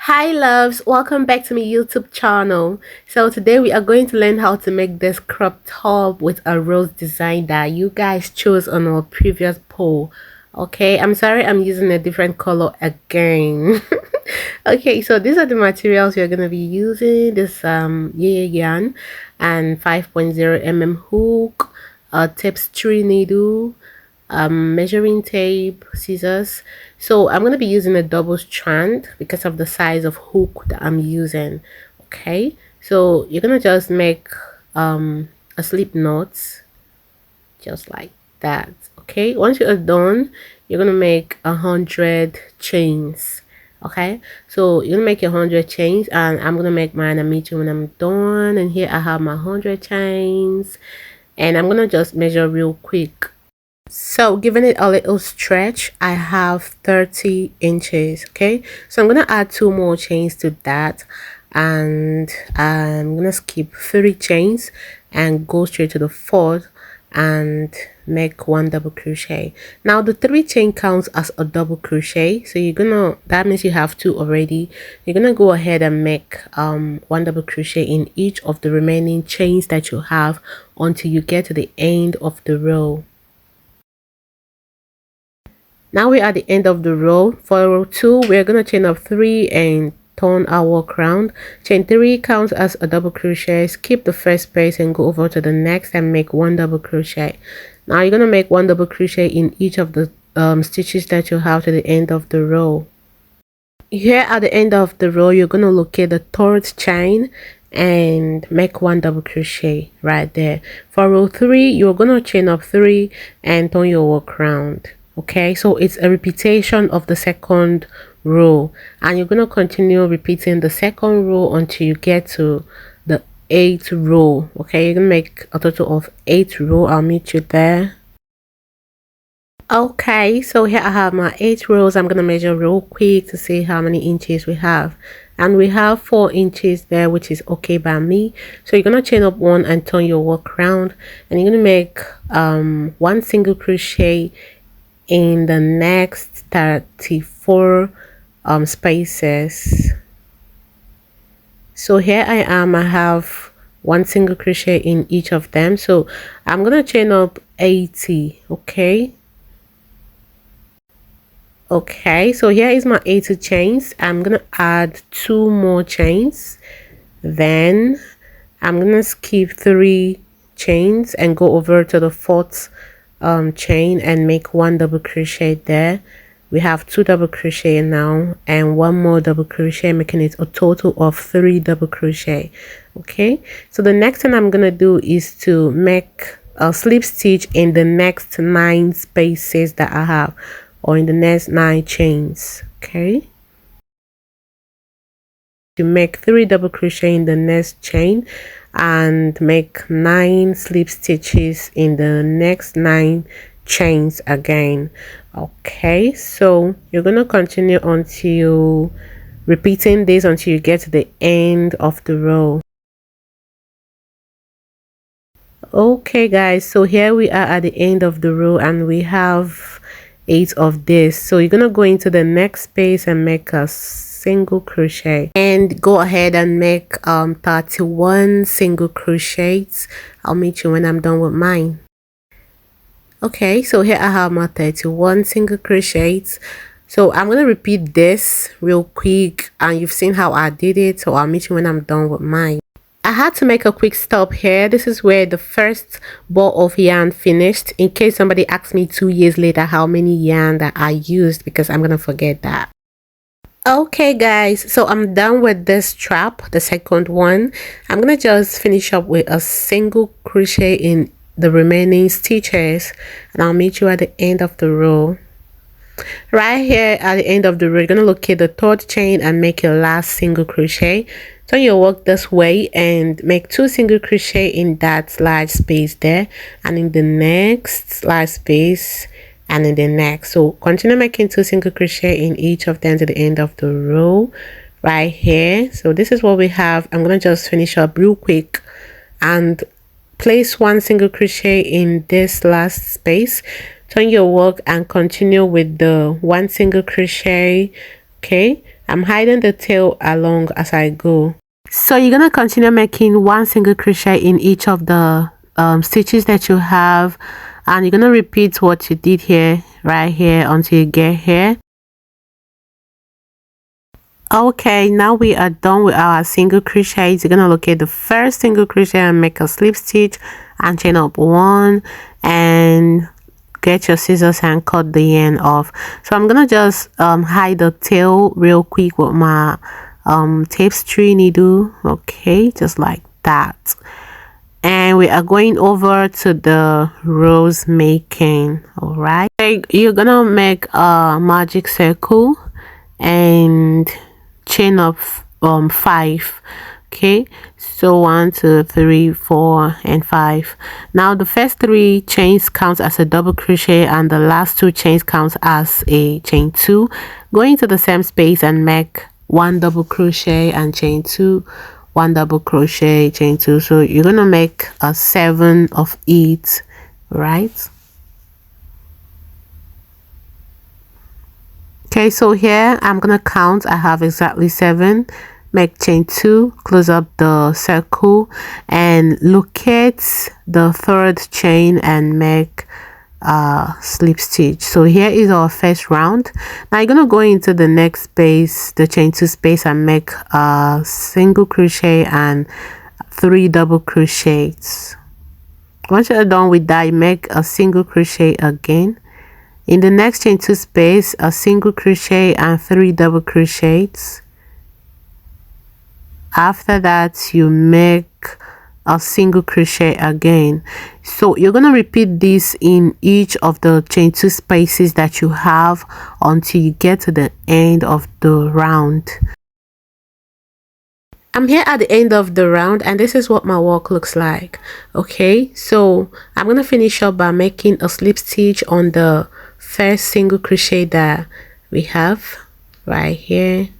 Hi loves, welcome back to my YouTube channel. So today we are going to learn how to make this crop top with a rose design that you guys chose on our previous poll. Okay, I'm sorry I'm using a different color again. Okay, so these are the materials you're going to be using. This Yeye yarn and 5.0 mm hook, a tapestry needle, measuring tape, scissors. So I'm going to be using a double strand because of the size of hook that I'm using. Okay, so you're going to just make a slip knot just like that. Okay, once you are done, you're going to make 100 chains. Okay, so you're gonna make your 100 chains and I'm gonna make mine and meet you when I'm done. And here I have my 100 chains and I'm gonna just measure real quick. So giving it a little stretch, I have 30 inches. Okay, so I'm gonna add two more chains to that, and I'm gonna skip 3 chains and go straight to the fourth and make one double crochet. Now the 3 chain counts as a double crochet, so that means you have 2 already. You're gonna go ahead and make one double crochet in each of the remaining chains that you have until you get to the end of the row. Now we're at the end of the row. For row 2, we're going to chain up 3 and turn our work round. Chain 3 counts as a double crochet. Skip the first space and go over to the next and make one double crochet. Now you're going to make one double crochet in each of the stitches that you have to the end of the row. Here at the end of the row, you're going to locate the third chain and make one double crochet right there. For row 3, you're going to chain up 3 and turn your work round. Okay, so it's a repetition of the second row, and you're going to continue repeating the second row until you get to the 8th row. Okay, you're going to make a total of 8 row. I'll meet you there. Okay, so here I have my 8 rows. I'm going to measure real quick to see how many inches we have, and we have 4 inches there, which is okay by me. So you're going to chain up 1 and turn your work round, and you're going to make 1 single crochet in the next 34 spaces. So here I am, I have 1 single crochet in each of them, so I'm gonna chain up 80. Okay, so here is my 80 chains. I'm gonna add 2 more chains, then I'm gonna skip 3 chains and go over to the 4th chain and make 1 double crochet there. We have 2 double crochet now and 1 more double crochet, making it a total of 3 double crochet. Okay, so the next thing I'm gonna do is to make a slip stitch in the next 9 spaces that I have, or in the next 9 chains. Okay, to make 3 double crochet in the next chain and make 9 slip stitches in the next 9 chains again. Okay, so you're going to continue until repeating this until you get to the end of the row. Okay guys, so here we are at the end of the row and we have 8 of this. So you're going to go into the next space and make a single crochet and go ahead and make 31 single crochets. I'll meet you when I'm done with mine. Okay, so here I have my 31 single crochets. So I'm going to repeat this real quick, and you've seen how I did it, so I'll meet you when I'm done with mine. I had to make a quick stop here. This is where the first ball of yarn finished, in case somebody asks me 2 years later how many yarn that I used, because I'm gonna forget that. Okay guys, so I'm done with this strap, the second one. I'm gonna just finish up with a single crochet in the remaining stitches, and I'll meet you at the end of the row. Right here at the end of the row, you're gonna locate the 3rd chain and make your last single crochet. Turn your work this way and make 2 single crochet in that large space there, and in the next large space, and in the next. So continue making 2 single crochet in each of them to the end of the row right here. So this is what we have. I'm gonna just finish up real quick and place 1 single crochet in this last space. Turn your work and continue with the 1 single crochet. Okay, I'm hiding the tail along as I go. So you're gonna continue making one single crochet in each of the stitches that you have, and you're gonna repeat what you did here, right here, until you get here. Okay, now we are done with our single crochets. You're gonna locate the first single crochet and make a slip stitch and chain up one, and get your scissors and cut the end off. So I'm gonna just hide the tail real quick with my tapestry needle. Okay, just like that. And we are going over to the rose making. All right, you're gonna make a magic circle and chain up 5. Okay, so 1 2 3 4 and 5. Now the first 3 chains counts as a double crochet, and the last 2 chains counts as a chain 2. Go into the same space and make 1 double crochet and chain 2, 1 double crochet, chain 2. So you're gonna make a 7 of each, right? Okay, so here I'm gonna count. I have exactly 7. Make chain 2, close up the circle, and locate the 3rd chain and make a slip stitch. So here is our first round. Now you're gonna go into the next space, the chain 2 space, and make a single crochet and 3 double crochets. Once you're done with that, you make a single crochet again. In the next chain 2 space, a single crochet and 3 double crochets. After that, you make a single crochet again. So you're going to repeat this in each of the chain 2 spaces that you have until you get to the end of the round. I'm here at the end of the round, and this is what my work looks like. Okay, so I'm going to finish up by making a slip stitch on the first single crochet that we have right here.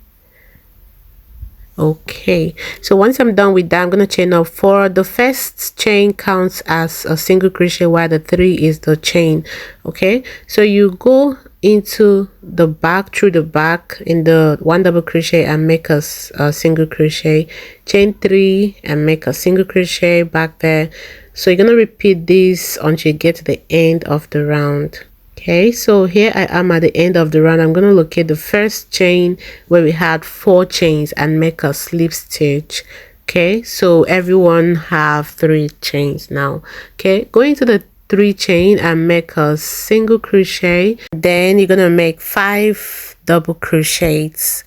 Okay, so once I'm done with that, I'm going to chain up 4. The first chain counts as a single crochet while the 3 is the chain. Okay, so you go into the back, through the back in the 1 double crochet and make a single crochet, chain 3 and make a single crochet back there. So you're going to repeat this until you get to the end of the round. Okay, so here I am at the end of the round. I'm going to locate the first chain where we had 4 chains and make a slip stitch. Okay, so everyone have 3 chains now. Okay, go into the 3 chain and make a single crochet. Then you're going to make 5 double crochets.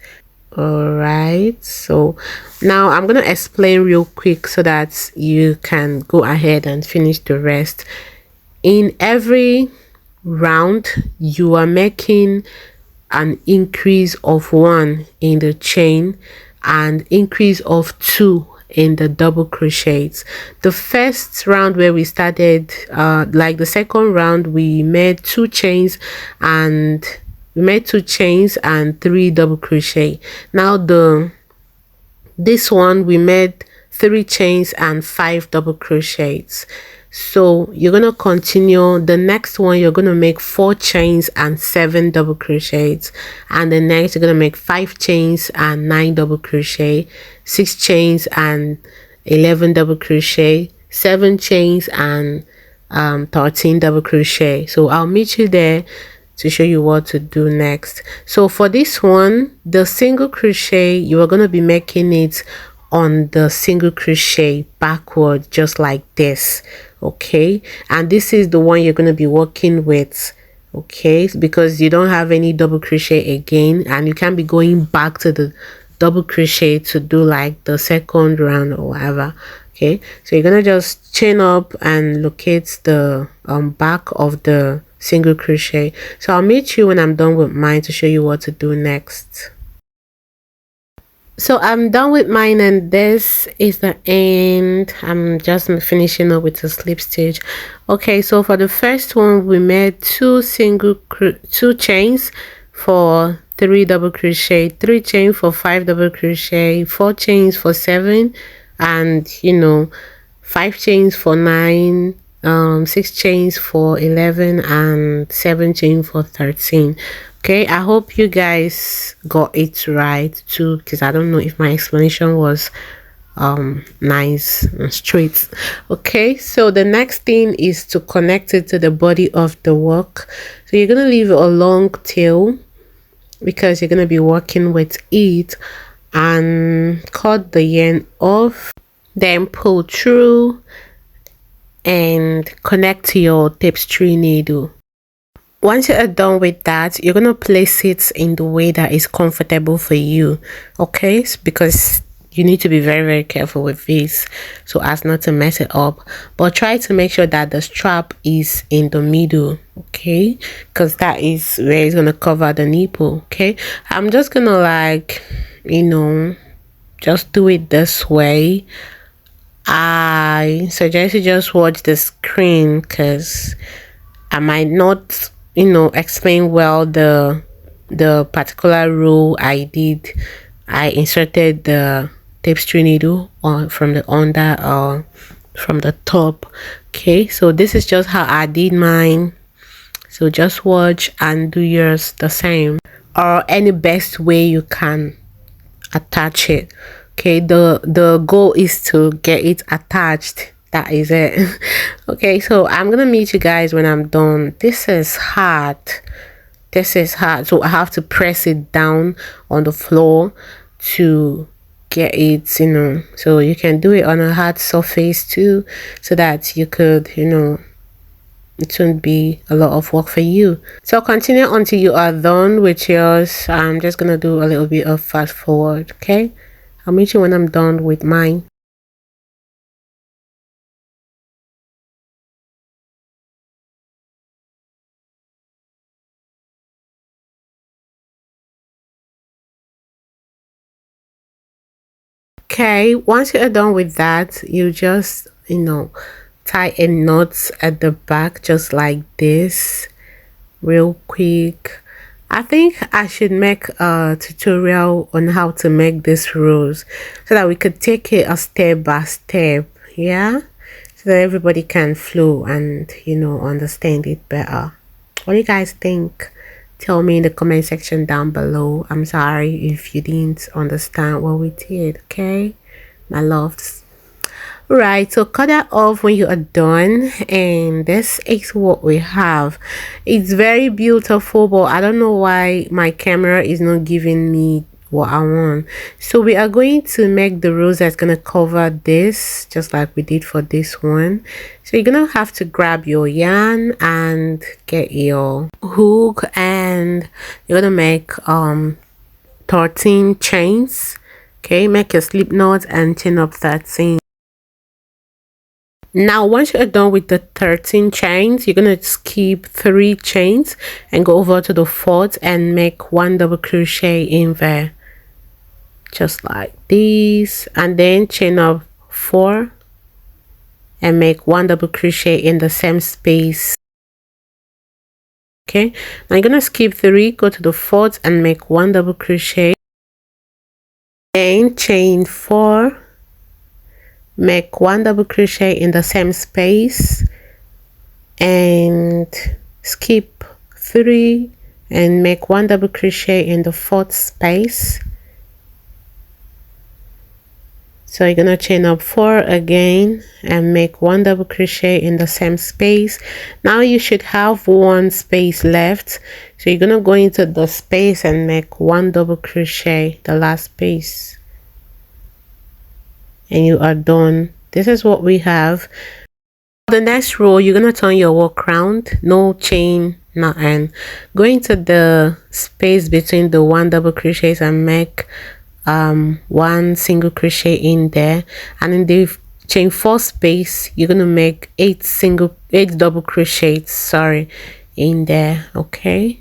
All right, so now I'm going to explain real quick so that you can go ahead and finish the rest. In every round, you are making an increase of 1 in the chain and increase of 2 in the double crochets. The first round where we started, like the second round, we made 2 chains and 3 double crochet. Now this one we made 3 chains and 5 double crochets. So you're going to continue. The next one, you're going to make 4 chains and 7 double crochets, and the next you're going to make 5 chains and 9 double crochet, 6 chains and 11 double crochet, 7 chains and 13 double crochet. So I'll meet you there to show you what to do next. So for this one, the single crochet, you are going to be making it on the single crochet backward, just like this. Okay, and this is the one you're going to be working with. Okay, because you don't have any double crochet again, and you can't be going back to the double crochet to do like the second round or whatever. Okay, so you're gonna just chain up and locate the back of the single crochet. So I'll meet you when I'm done with mine to show you what to do next. So I'm done with mine, and this is the end. I'm just finishing up with a slip stitch. Okay, so for the first one, we made 2 chains for 3 double crochet, 3 chains for 5 double crochet, 4 chains for 7, and 5 chains for 9, 6 chains for 11, and 7 chains for 13. Okay, I hope you guys got it right too, because I don't know if my explanation was nice and straight. Okay, so the next thing is to connect it to the body of the work. So you're gonna leave a long tail because you're gonna be working with it, and cut the yarn off, then pull through and connect to your tapestry needle. Once you are done with that, you're gonna place it in the way that is comfortable for you. Okay, because you need to be very careful with this so as not to mess it up, but try to make sure that the strap is in the middle. Okay, because that is where it's gonna cover the nipple. Okay, I'm just gonna, like, just do it this way. I suggest you just watch the screen because I might not explain well the particular rule I did. I inserted the tapestry needle on from the under or from the top. Okay, so this is just how I did mine, so just watch and do yours the same, or any best way you can attach it. Okay, the goal is to get it attached. That is it. Okay, so I'm gonna meet you guys when I'm done. This is hard, so I have to press it down on the floor to get it, so you can do it on a hard surface too, so that you could, it won't be a lot of work for you. So continue until you are done with yours. I'm just gonna do a little bit of fast forward. Okay, I'll meet you when I'm done with mine. Okay, once you're done with that, you just tie a knot at the back just like this, real quick. I think I should make a tutorial on how to make this rose so that we could take it a step by step. Yeah, so that everybody can flow and understand it better. What do you guys think? Tell me in the comment section down below. I'm sorry if you didn't understand what we did. Okay, my loves. Right, so cut that off when you are done, and this is what we have. It's very beautiful, but I don't know why my camera is not giving me what I want. So we are going to make the rose that's gonna cover this, just like we did for this one. So you're gonna have to grab your yarn and get your hook, and you're gonna make 13 chains. Okay, make a slip knot and chain up 13. Now once you're done with the 13 chains, you're gonna skip 3 chains and go over to the 4th and make 1 double crochet in there, just like this, and then chain up 4 and make 1 double crochet in the same space. Okay, now you're gonna skip 3, go to the 4th and make 1 double crochet, then chain 4, make 1 double crochet in the same space, and skip 3 and make 1 double crochet in the 4th space. So you're gonna chain up 4 again and make 1 double crochet in the same space. Now you should have 1 space left, so you're gonna go into the space and make 1 double crochet, the last space, and you are done. This is what we have. The next row, you're gonna turn your work round, no chain, nothing. Go into the space between the 1 double crochets and make 1 single crochet in there, and in the chain 4 space you're gonna make 8 double crochets, sorry, in there. Okay,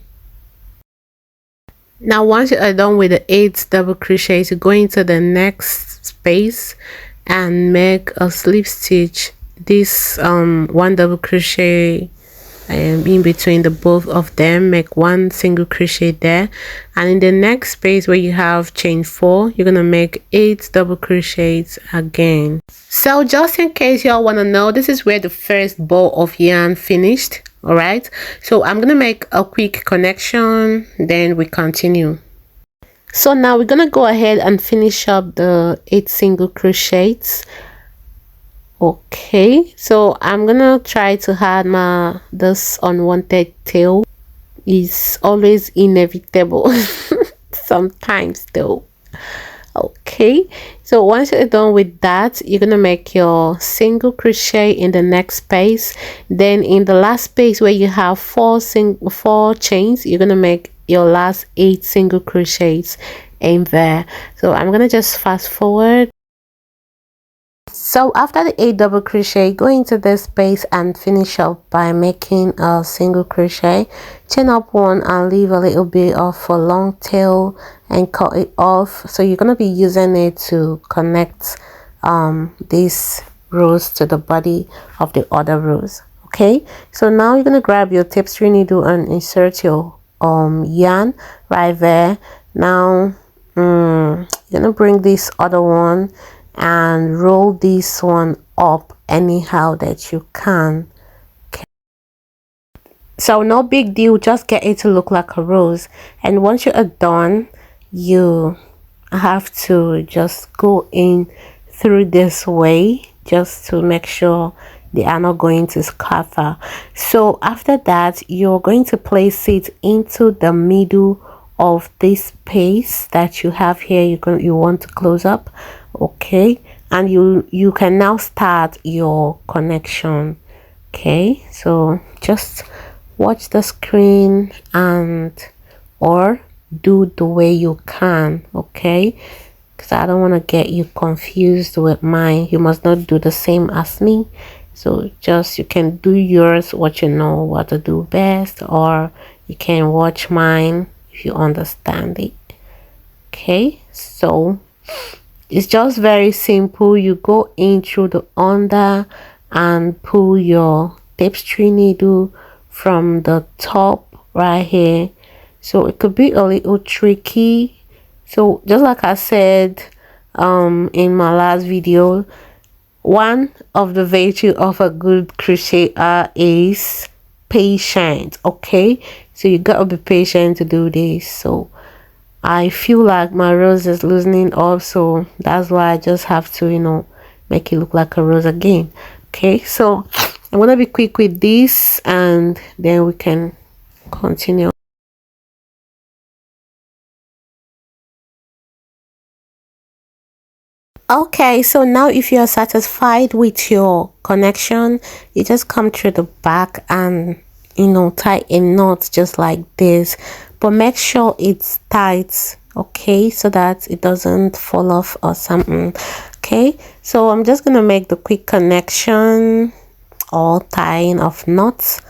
now once you are done with the 8 double crochets, you go into the next space and make a slip stitch, this 1 double crochet in between the both of them, make 1 single crochet there, and in the next space where you have chain 4, you're gonna make 8 double crochets again. So just in case y'all want to know, this is where the first ball of yarn finished. All right, so I'm gonna make a quick connection, then we continue. So now we're gonna go ahead and finish up the 8 single crochets. Okay, so I'm gonna try to add my this unwanted tail. Is always inevitable sometimes though. Okay, so once you're done with that, you're gonna make your single crochet in the next space. Then in the last space where you have four chains, you're gonna make your last 8 single crochets in there. So I'm gonna just fast forward. So after the 8 double crochet, go into this space and finish up by making a single crochet, chain up one and leave a little bit of a long tail and cut it off. So you're going to be using it to connect these rows to the body of the other rows. Okay, so now you're going to grab your tapestry needle and insert your yarn right there. Now you're going to bring this other one and roll this one up anyhow that you can. Okay. So no big deal, just get it to look like a rose. And once you are done, you have to just go in through this way just to make sure they are not going to scatter. So after that, you're going to place it into the middle of this space that you have here. You want to close up. Okay, and you can now start your connection. Okay, so just watch the screen and or do the way you can. Okay, because I don't want to get you confused with mine. You must not do the same as me. So just you can do yours, what you know what to do best, or you can watch mine if you understand it. Okay, so it's just very simple. You go in through the under and pull your tapestry needle from the top right here. So it could be a little tricky. So just like I said in my last video, one of the virtue of a good crocheter is patience. Okay, so you gotta be patient to do this. So I feel like my rose is loosening up, so that's why I just have to, you know, make it look like a rose again. Okay, so I'm gonna be quick with this and then we can continue. Okay, so now if you are satisfied with your connection, you just come through the back and, you know, tie a knot just like this, but make sure it's tight, okay, so that it doesn't fall off or something. Okay, so I'm just gonna make the quick connection or tying of knots.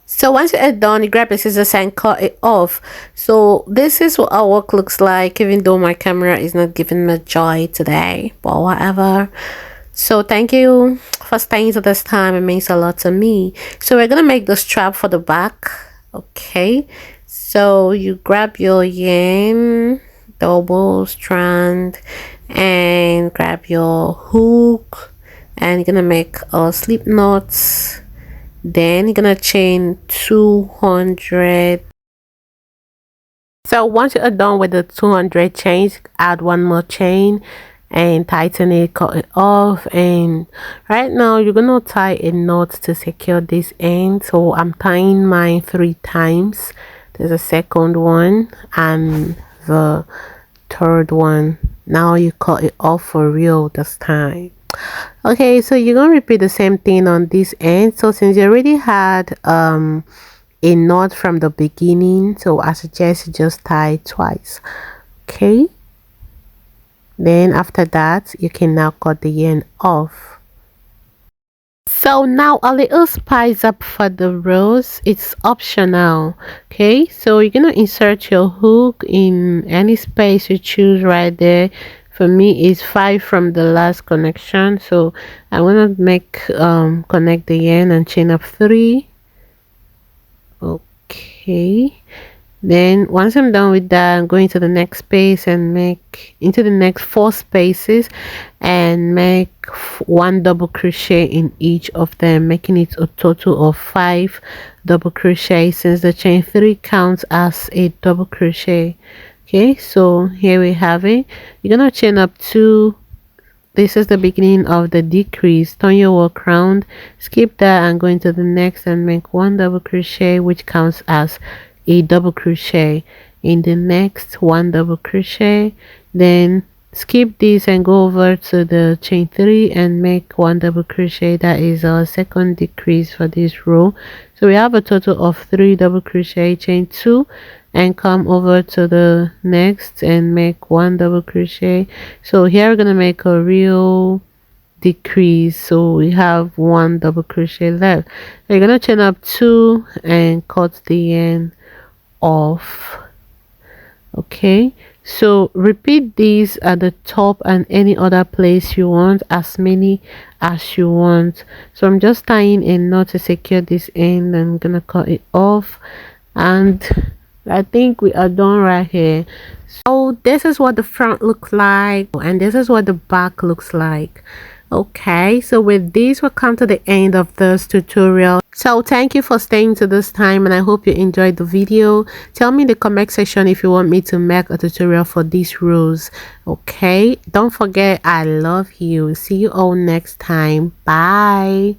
So once you're done, you grab the scissors and cut it off. So this is what our work looks like, even though my camera is not giving me joy today, but whatever. So thank you for staying to this time. It means a lot to me. So we're gonna make the strap for the back. Okay, so you grab your yarn, double strand, and grab your hook, and you're gonna make a slip knot. Then you're gonna chain 200. So once you are done with the 200 chains, add one more chain and tighten it, cut it off. And right now you're gonna tie a knot to secure this end. So I'm tying mine 3 times. There's a second one and the third one. Now you cut it off for real this time. Okay, so you're gonna repeat the same thing on this end. So since you already had a knot from the beginning, so I suggest you just tie twice. Okay, then after that you can now cut the yarn off. So now a little spice up for the rose, it's optional. Okay, so you're gonna insert your hook in any space you choose right there. For me it's 5 from the last connection, so I'm gonna make connect the yarn and chain up 3. Okay, Then once I'm done with that, I'm going to the next space and make into the next 4 spaces and make 1 double crochet in each of them, making it a total of 5 double crochet, since the chain 3 counts as a double crochet. Okay, so here we have it. You're gonna chain up 2. This is the beginning of the decrease. Turn your work round, skip that and go into the next and make 1 double crochet, which counts as a double crochet. In the next, 1 double crochet, then skip this and go over to the chain 3 and make 1 double crochet. That is our second decrease for this row. So we have a total of 3 double crochet, chain 2 and come over to the next and make 1 double crochet. So here we're gonna make a real decrease, so we have 1 double crochet left. So you're gonna chain up 2 and cut the end off. Okay, so repeat these at the top and any other place you want, as many as you want. So I'm just tying a knot to secure this end. I'm gonna cut it off, and I think we are done right here. So this is what the front looks like and this is what the back looks like. Okay, so with this we'll come to the end of this tutorial. So thank you for staying to this time and I hope you enjoyed the video. Tell me in the comment section if you want me to make a tutorial for these rows. Okay, don't forget, I love you. See you all next time. Bye.